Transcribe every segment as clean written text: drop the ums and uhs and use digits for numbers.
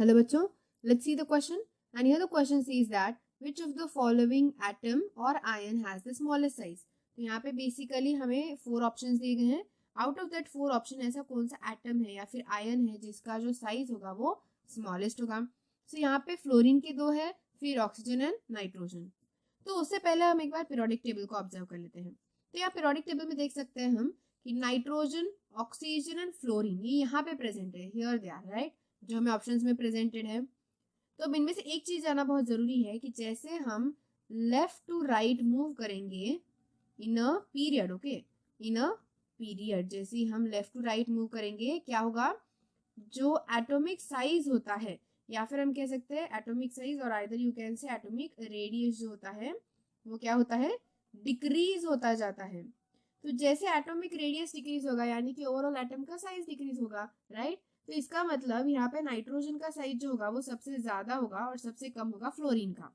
Hello बच्चों, let's see the question. And here the question says that which of the following atom or ion has the smallest size. तो यहाँ पे basically हमें 4 options दिए गए हैं. आउट ऑफ दैट 4 ऑप्शन ऐसा कौन सा एटम है या फिर आयन है जिसका जो साइज होगा वो स्मॉलेस्ट होगा. सो यहाँ पे फ्लोरीन के 2 है, फिर ऑक्सीजन एंड नाइट्रोजन. तो उससे पहले हम एक बार पीरियोडिक टेबल को ऑब्जर्व कर लेते हैं. तो यहाँ पीरियोडिक टेबल में देख सकते हैं हम कि नाइट्रोजन, ऑक्सीजन एंड फ्लोरीन ये यहाँ पे प्रेजेंट है. हियर दे आर, राइट, जो हमें ऑप्शंस में प्रेजेंटेड है. तो अब इनमें से एक चीज जानना बहुत जरूरी है कि जैसे हम लेफ्ट टू राइट मूव करेंगे in a period, okay, in a period, जैसे हम लेफ्ट टू राइट मूव करेंगे क्या होगा, जो एटॉमिक साइज होता है या फिर हम कह सकते हैं एटॉमिक साइज और either you can say atomic radius जो होता है वो क्या होता है, डिक्रीज होता जाता है. तो जैसे एटॉमिक रेडियस डिक्रीज होगा यानी कि ओवरऑल एटम का साइज डिक्रीज होगा, राइट. तो इसका मतलब यहाँ पे नाइट्रोजन का साइज जो होगा वो सबसे ज्यादा होगा और सबसे कम होगा फ्लोरीन का,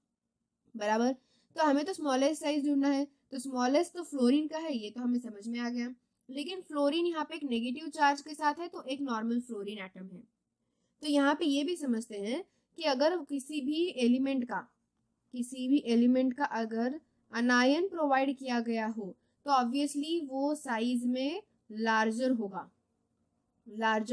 बराबर. तो हमें तो स्मॉलेस्ट साइज ढूंढना है, तो स्मॉलेस्ट तो फ्लोरीन का है, ये तो हमें समझ में आ गया. लेकिन फ्लोरीन यहाँ पे एक नेगेटिव चार्ज के साथ है तो एक नॉर्मल फ्लोरीन एटम है. तो यहाँ पे ये भी समझते हैं कि अगर किसी भी एलिमेंट का अगर अनायन प्रोवाइड किया गया हो तो ऑब्वियसली वो साइज में लार्जर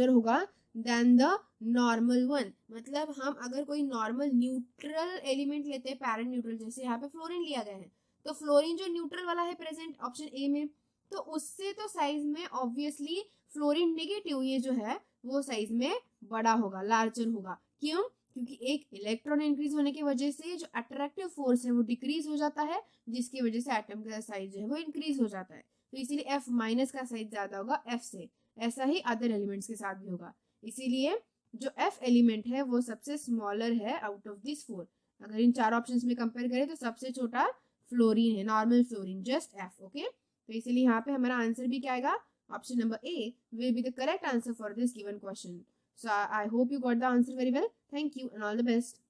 होगा देन द नॉर्मल वन. मतलब हम अगर कोई नॉर्मल न्यूट्रल एलिमेंट लेते हैं, पैरेंट न्यूट्रल, जैसे यहाँ पे फ्लोरीन लिया गया है, तो फ्लोरीन जो न्यूट्रल वाला है प्रेजेंट ऑप्शन ए में, तो उससे तो साइज में ऑब्वियसली फ्लोरीन नेगेटिव ये जो है वो साइज में बड़ा होगा, लार्जर होगा. क्यों? क्योंकि एक इलेक्ट्रॉन इंक्रीज होने की वजह से जो अट्रैक्टिव फोर्स है वो डिक्रीज हो जाता है, जिसकी वजह से एटम का साइज जो है वो इंक्रीज हो जाता है. तो इसीलिए F माइनस का साइज ज्यादा होगा F से. ऐसा ही अदर एलिमेंट्स के साथ भी होगा. इसीलिए जो F एलिमेंट है वो सबसे स्मॉलर है आउट ऑफ दिस 4. अगर इन 4 ऑप्शंस में कंपेयर करें तो सबसे छोटा फ्लोरीन है, normal fluorine, just F, okay. तो इसीलिए यहाँ पे हमारा आंसर भी क्या आएगा, option number A will be the correct answer for this given question. So I hope you got the answer very well. Thank you and all the best.